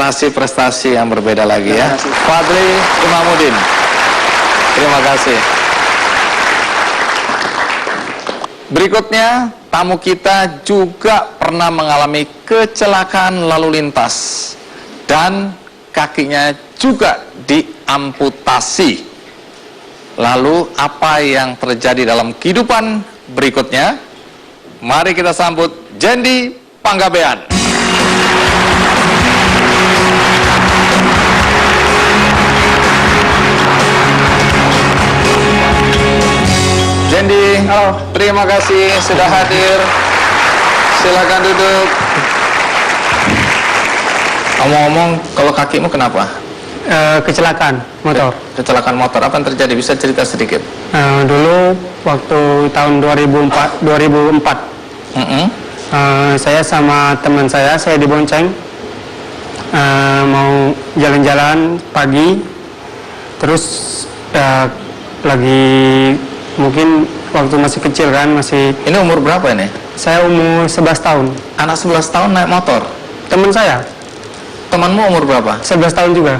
prestasi-prestasi yang berbeda lagi ya. Fadli Imamuddin, terima kasih. Berikutnya, tamu kita juga pernah mengalami kecelakaan lalu lintas dan kakinya juga diamputasi. Lalu apa yang terjadi dalam kehidupan berikutnya? Mari kita sambut Jendi Panggabean. Jendi, halo, terima kasih sudah hadir. Silakan duduk. Ngomong-ngomong, kalau kakimu kenapa? Kecelakaan motor. Kecelakaan motor, apa yang terjadi? Bisa cerita sedikit? Dulu waktu tahun 2004, saya sama teman saya dibonceng mau jalan-jalan pagi, terus lagi mungkin waktu masih kecil kan, masih. Ini umur berapa ini? Saya umur 11 tahun. Anak 11 tahun naik motor? Teman saya. Temanmu umur berapa? 11 tahun juga.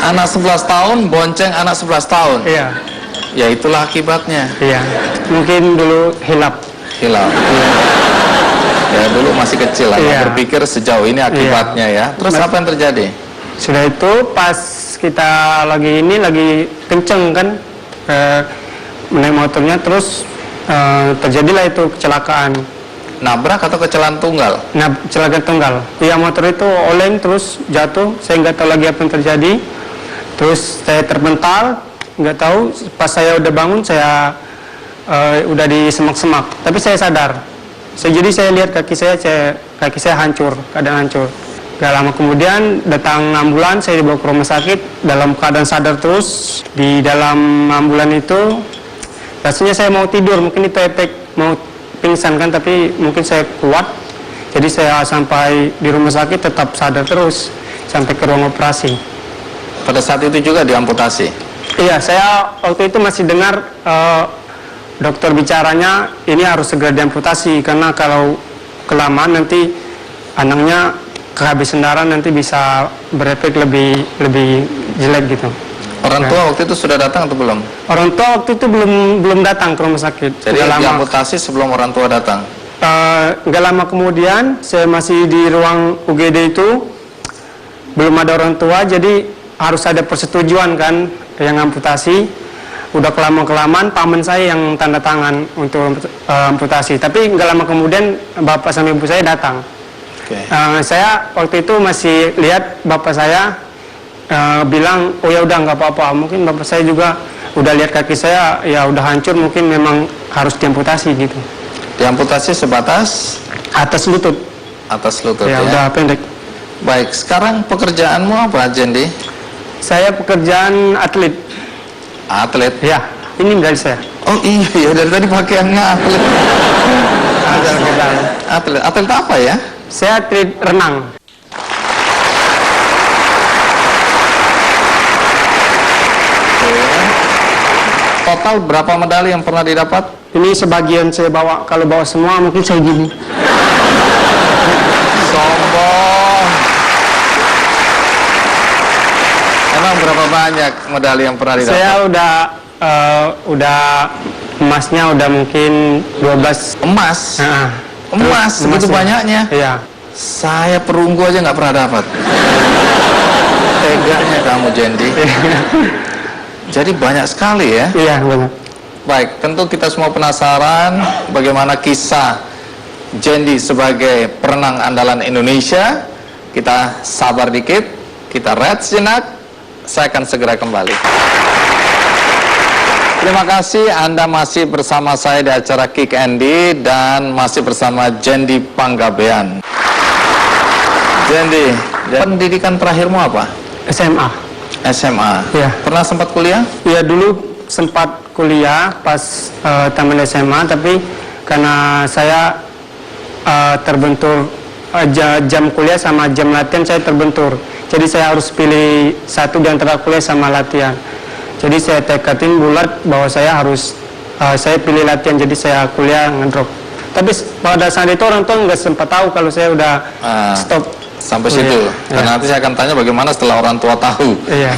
Anak 11 tahun bonceng anak 11 tahun? Iya. Ya itulah akibatnya. Iya. Mungkin dulu hilap. Hilap. Iya. Ya dulu masih kecil lah, Iya. berpikir sejauh ini akibatnya ya. Terus apa yang terjadi? Sudah itu pas kita lagi kenceng kan naik motornya, terus terjadilah itu kecelakaan. Nabrak atau kecelakaan tunggal? Nah, kecelakaan tunggal. Iya, motor itu oleng terus jatuh. Saya nggak tahu lagi apa yang terjadi. Terus saya terpental, nggak tahu. Pas saya udah bangun, saya udah di semak-semak. Tapi saya sadar. Jadi saya lihat kaki saya hancur, keadaan hancur. Gak lama kemudian datang ambulan, saya dibawa ke rumah sakit dalam keadaan sadar terus. Di dalam ambulan itu rasanya saya mau tidur, mungkin itu efek mau pingsan kan, tapi mungkin saya kuat. Jadi saya sampai di rumah sakit tetap sadar terus sampai ke ruang operasi. Pada saat itu juga diamputasi? Iya, saya waktu itu masih dengar dokter bicaranya ini harus segera diamputasi karena kalau kelamaan nanti anaknya kehabisan darah, nanti bisa berefek lebih jelek gitu. Orang tua waktu itu sudah datang atau belum? Orang tua waktu itu belum datang ke rumah sakit. Jadi diamputasi sebelum orang tua datang? Nggak lama kemudian saya masih di ruang UGD itu, belum ada orang tua, jadi harus ada persetujuan kan yang amputasi. Udah kelamaan paman saya yang tanda tangan untuk amputasi. Tapi nggak lama kemudian bapak sama ibu saya datang. Okay. Saya waktu itu masih lihat bapak saya bilang, oh ya udah nggak apa-apa. Mungkin bapak saya juga udah lihat kaki saya ya udah hancur, mungkin memang harus diamputasi gitu. Diamputasi sebatas atas lutut. Atas lutut ya. Udah pendek. Baik, sekarang pekerjaanmu apa, Jendi? Saya pekerjaan atlet. Atlet? Ya, ini medali saya. Oh iya, dari tadi pakaiannya atlet. Atlet apa ya? Saya atlet renang. Total berapa medali yang pernah didapat? Ini sebagian saya bawa, kalau bawa semua mungkin saya gini. Sombong. Emang berapa banyak medali yang pernah didapat? Saya udah emasnya udah mungkin 12. Emas? Emas segitu banyaknya? Iya. Saya perunggu aja nggak pernah dapat. Teganya kamu, Jendi. Jadi banyak sekali ya? Iya, banyak. Baik, tentu kita semua penasaran bagaimana kisah Jendi sebagai perenang andalan Indonesia. Kita sabar dikit, kita rehat sejenak. Saya akan segera kembali. Terima kasih Anda masih bersama saya di acara Kick Andy dan masih bersama Jendi Panggabean. Jendi, pendidikan terakhirmu apa? SMA. SMA. Iya. Pernah sempat kuliah? Iya, dulu sempat kuliah pas taman SMA, tapi karena saya terbentur jam kuliah sama jam latihan saya terbentur. Jadi saya harus pilih satu di antara kuliah sama latihan. Jadi saya tekadin bulat bahwa saya harus saya pilih latihan, jadi saya kuliah ngedrop. Tapi pada saat itu orang tua nggak sempat tahu kalau saya udah stop. Sampai situ. Karena nanti saya akan tanya bagaimana setelah orang tua tahu. Iya.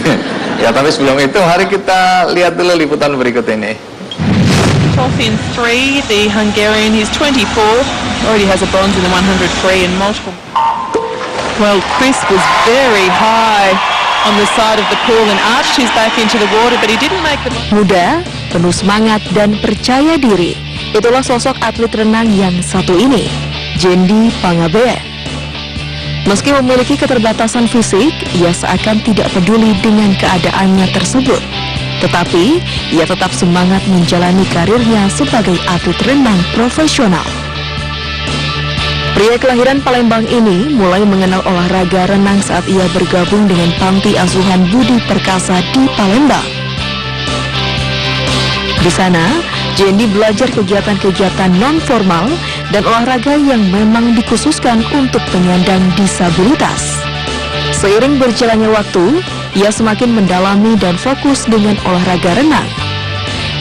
Ya, tapi sebelum itu mari kita lihat dulu liputan berikut ini. Off in 3, the Hungarian, he's 24, already has a bronze in the 100 free and multiple. Well, Chris was very high on the side of the pool and arched his back into the water, but he didn't make the... Muda, penuh semangat dan percaya diri. Itulah sosok atlet renang yang satu ini, Jendi Pangabea. Meski memiliki keterbatasan fisik, ia seakan tidak peduli dengan keadaannya tersebut. Tetapi, ia tetap semangat menjalani karirnya sebagai atlet renang profesional. Pria kelahiran Palembang ini mulai mengenal olahraga renang saat ia bergabung dengan Panti Asuhan Budi Perkasa di Palembang. Di sana, Jendi belajar kegiatan-kegiatan non-formal dan olahraga yang memang dikhususkan untuk penyandang disabilitas. Seiring berjalannya waktu, ia semakin mendalami dan fokus dengan olahraga renang.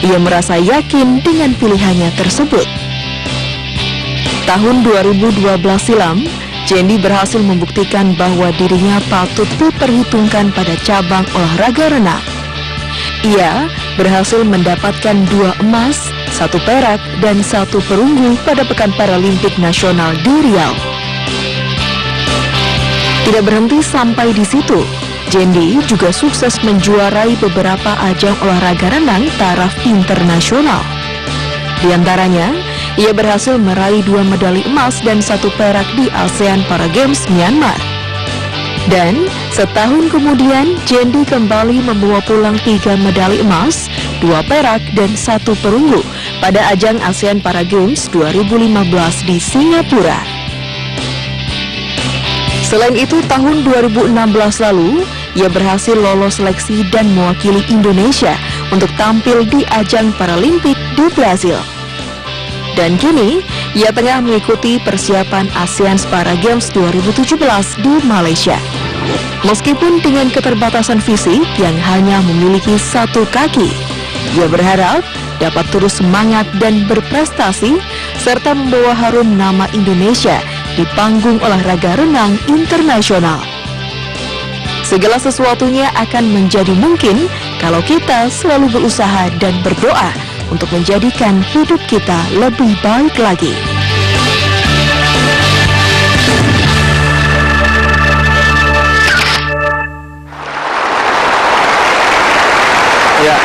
Ia merasa yakin dengan pilihannya tersebut. Tahun 2012 silam, Jendi berhasil membuktikan bahwa dirinya patut diperhitungkan pada cabang olahraga renang. Ia berhasil mendapatkan 2 emas, 1 perak, dan 1 perunggu pada Pekan Paralimpik Nasional di Riau. Tidak berhenti sampai di situ, Jendi juga sukses menjuarai beberapa ajang olahraga renang taraf internasional. Di antaranya, ia berhasil meraih 2 medali emas dan 1 perak di ASEAN Para Games Myanmar. Dan setahun kemudian, Jendi kembali membawa pulang 3 medali emas, 2 perak, dan 1 perunggu pada ajang ASEAN Para Games 2015 di Singapura. Selain itu, tahun 2016 lalu, ia berhasil lolos seleksi dan mewakili Indonesia untuk tampil di ajang Paralimpik di Brazil. Dan kini, ia tengah mengikuti persiapan ASEAN Para Games 2017 di Malaysia. Meskipun dengan keterbatasan fisik yang hanya memiliki 1 kaki, ia berharap dapat terus semangat dan berprestasi serta membawa harum nama Indonesia di panggung olahraga renang internasional. Segala sesuatunya akan menjadi mungkin kalau kita selalu berusaha dan berdoa untuk menjadikan hidup kita lebih baik lagi. Ya,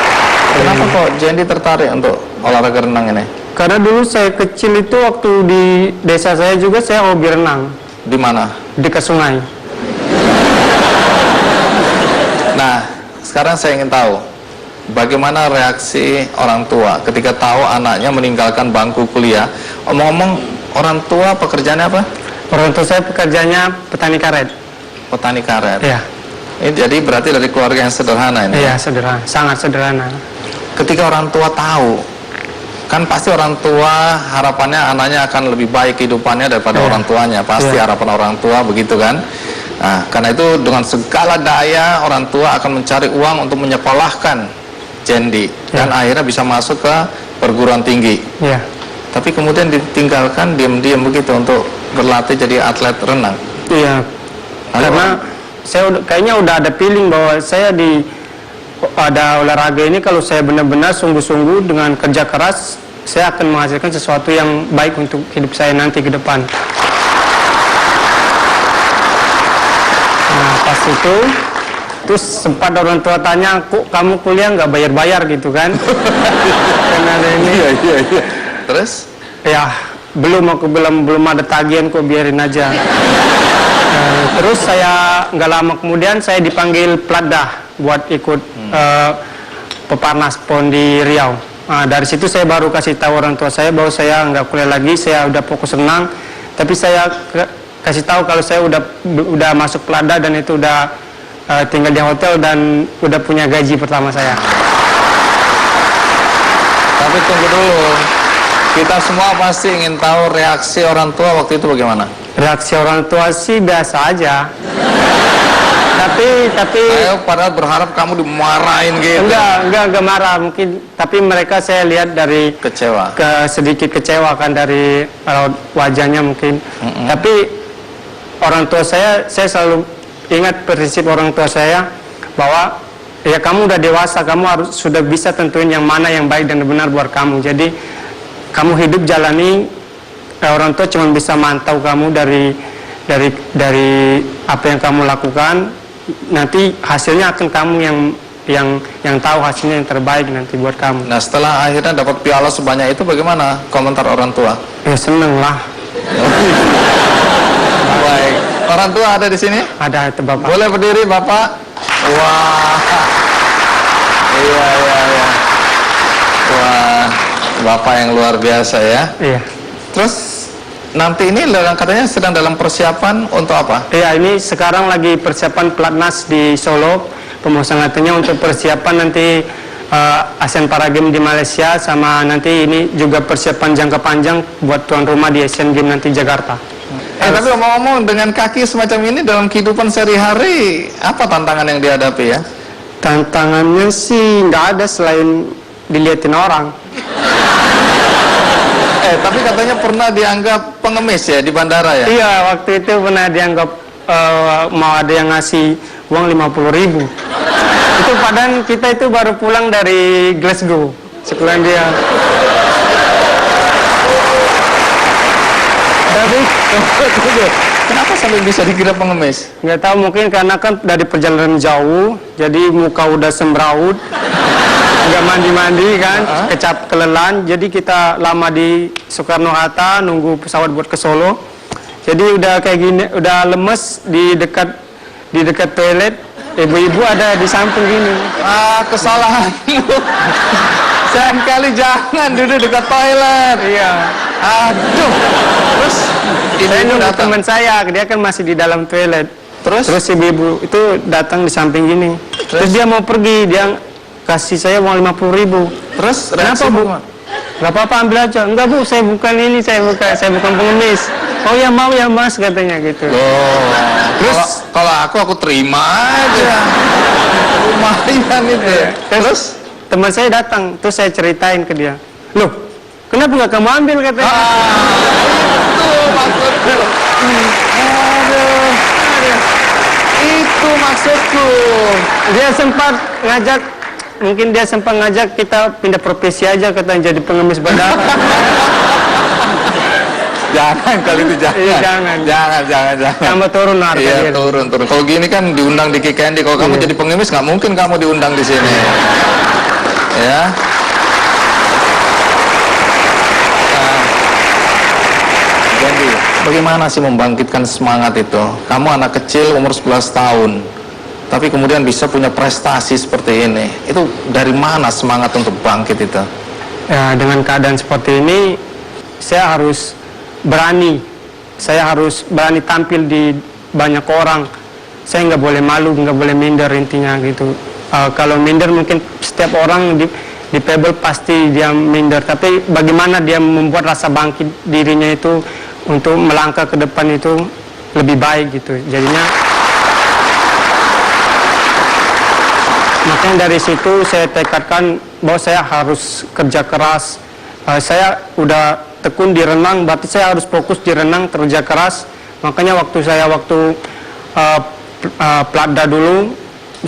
kenapa kok Jendi tertarik untuk olahraga renang ini? Karena dulu saya kecil itu waktu di desa saya juga saya hobi renang. Di mana? Dekat sungai. Nah, sekarang saya ingin tahu bagaimana reaksi orang tua ketika tahu anaknya meninggalkan bangku kuliah. Omong-omong, orang tua pekerjaannya apa? Orang tua saya pekerjaannya petani karet. Petani karet. Iya. Ini jadi berarti dari keluarga yang sederhana ini. Iya, sederhana, sangat sederhana. Ketika orang tua tahu, kan pasti orang tua harapannya anaknya akan lebih baik kehidupannya daripada orang tuanya. Pasti harapan orang tua begitu kan. Nah, karena itu dengan segala daya orang tua akan mencari uang untuk menyekolahkan Jendi dan akhirnya bisa masuk ke perguruan tinggi. Iya. Tapi kemudian ditinggalkan diam-diam begitu untuk berlatih jadi atlet renang. Iya. Karena saya kayaknya udah ada feeling bahwa saya ada olahraga ini kalau saya benar-benar sungguh-sungguh dengan kerja keras, saya akan menghasilkan sesuatu yang baik untuk hidup saya nanti ke depan. Nah, pas itu terus sempat orang tua tanya, kok kamu kuliah nggak bayar-bayar gitu kan? Karena ada ini. Iya. Terus? Ya, belum ada tagihan kok, biarin aja. Terus saya nggak lama kemudian saya dipanggil Platda buat ikut Peparnas PON di Riau. Nah, dari situ saya baru kasih tahu orang tua saya bahwa saya nggak kuliah lagi, saya udah fokus renang. Tapi saya kasih tahu kalau saya udah masuk Platda dan itu udah tinggal di hotel dan udah punya gaji pertama saya. Tapi tunggu dulu, kita semua pasti ingin tahu reaksi orang tua waktu itu bagaimana? Reaksi orang tua sih biasa aja. Tapi Saya padahal berharap kamu dimarahin gitu. enggak marah mungkin, tapi mereka saya lihat dari Kecewa. sedikit kecewa kan dari wajahnya mungkin. Tapi orang tua saya selalu ingat prinsip orang tua saya bahwa ya kamu udah dewasa, kamu sudah bisa tentuin yang mana yang baik dan benar buat kamu. Jadi kamu hidup jalani, orang tua cuma bisa mantau kamu dari apa yang kamu lakukan. Nanti hasilnya akan kamu yang tahu hasilnya yang terbaik nanti buat kamu. Nah, setelah akhirnya dapat piala sebanyak itu, bagaimana komentar orang tua? Ya seneng lah. Baik. Orang tua ada di sini? Ada itu Bapak. Boleh berdiri, Bapak? Wah. Iya. Wah, Bapak yang luar biasa ya. Iya. Terus nanti ini katanya sedang dalam persiapan untuk apa? Iya, ini sekarang lagi persiapan pelatnas di Solo. Pemasangannya untuk persiapan nanti Asian Para Games di Malaysia, sama nanti ini juga persiapan jangka panjang buat tuan rumah di Asian Games nanti Jakarta. Tapi ngomong-ngomong, dengan kaki semacam ini dalam kehidupan sehari-hari, apa tantangan yang dihadapi ya? Tantangannya sih nggak ada selain dilihatin orang. Tapi katanya pernah dianggap pengemis ya di bandara ya? Iya, waktu itu pernah dianggap mau ada yang ngasih uang 50.000. Itu padahal kita itu baru pulang dari Glasgow, Skotlandia. Tapi kenapa sampai bisa dikira pengemis? nggak tahu, mungkin karena kan dari perjalanan jauh, jadi muka udah sembraut, nggak mandi-mandi kan, kelelahan. Jadi kita lama di Soekarno-Hatta nunggu pesawat buat ke Solo. Jadi udah kayak gini, udah lemes di dekat toilet. Ibu-ibu ada di samping gini. Kesalahan. Sayang kali jangan duduk dekat toilet. Iya. Aduh. Terus Saya ibu nunggu datang. teman saya, dia kan masih di dalam toilet. Terus ibu-ibu itu datang di samping gini. Terus dia mau pergi, dia kasih saya uang 50.000. Terus Kenapa Bu? Gak apa-apa, ambil aja. Enggak Bu, saya bukan ini, saya bukan pengemis. Oh ya mau ya Mas, katanya gitu. Terus kalau aku terima aja. Lumayan itu ya. Terus teman saya datang, terus saya ceritain ke dia. Loh, kenapa nggak kamu ambil, katanya? Itu maksudku. Aduh. Itu maksudku. Dia sempat ngajak kita pindah profesi aja, katanya jadi pengemis bandara. Jangan kali itu jangan. Iya, jangan. Tambah turun harga Iya, dia. turun. Kalau gini kan diundang di Kikendi. Kalau kamu jadi pengemis nggak mungkin kamu diundang di sini. Ya. Jadi, bagaimana sih membangkitkan semangat itu? Kamu anak kecil umur 11 tahun, tapi kemudian bisa punya prestasi seperti ini. Itu dari mana semangat untuk bangkit itu? Ya, dengan keadaan seperti ini, saya harus berani. Saya harus berani tampil di banyak orang. Saya nggak boleh malu, nggak boleh minder, intinya gitu. Kalau minder mungkin setiap orang di Pebble pasti dia minder. Tapi bagaimana dia membuat rasa bangkit dirinya itu untuk melangkah ke depan itu lebih baik gitu. Jadinya makanya dari situ saya tekadkan bahwa saya harus kerja keras. Saya udah tekun di renang, berarti saya harus fokus di renang, kerja keras. Makanya waktu Platda dulu,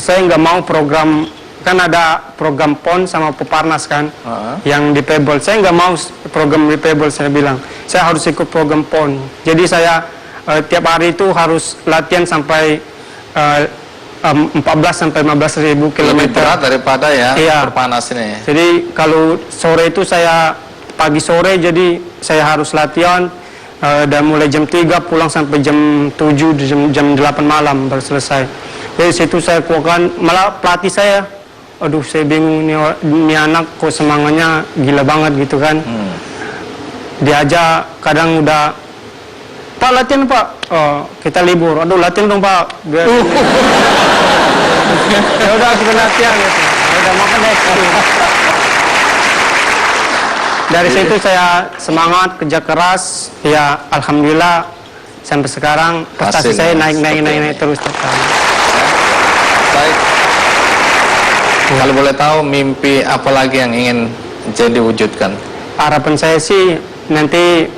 saya nggak mau program, kan ada program PON sama Peparnas kan, yang di Pebble. Saya nggak mau program di Pebble, saya bilang saya harus ikut program PON. Jadi saya tiap hari itu harus latihan sampai 14 sampai 15 ribu Lebih kilometer. berat daripada ya Iya. Perpanas ini. Jadi kalau sore itu saya pagi sore, jadi saya harus latihan dan mulai jam 3 pulang sampai jam 7, jam 8 malam baru selesai. Dari situ saya kuatkan, malah pelatih saya, aduh saya bingung ini anak kok semangatnya gila banget gitu kan. Diajak kadang udah, Pak latihan Pak, oh, kita libur, aduh latihan dong Pak. Ya udah kita latihan gitu. Ya udah makan deh. Dari situ saya semangat, kerja keras, ya alhamdulillah sampai sekarang prestasi Hasil saya naik seperti ini. terus. Baik. Kalau boleh tahu mimpi apa lagi yang ingin Jendi wujudkan? Harapan saya sih nanti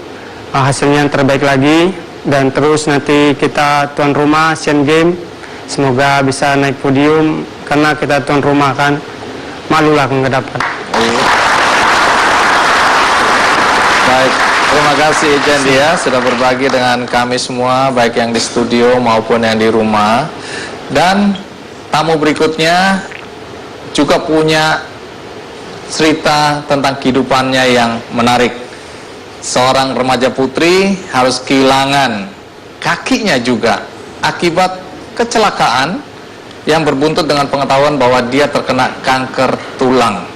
hasilnya yang terbaik lagi, dan terus nanti kita tuan rumah Asian Games, semoga bisa naik podium karena kita tuan rumah kan, malulah nggak dapat. Baik, terima kasih Jendi ya sudah berbagi dengan kami semua, baik yang di studio maupun yang di rumah. Dan tamu berikutnya juga punya cerita tentang kehidupannya yang menarik. Seorang remaja putri harus kehilangan kakinya juga akibat kecelakaan yang berbuntut dengan pengetahuan bahwa dia terkena kanker tulang.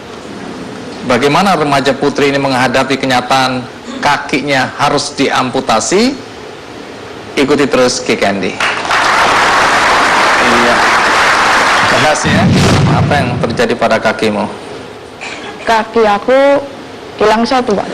Bagaimana remaja putri ini menghadapi kenyataan kakinya harus diamputasi? Ikuti terus Kick Andy. Iya. Terima kasih ya. Apa yang terjadi pada kakimu? Kaki aku hilang satu, Pak.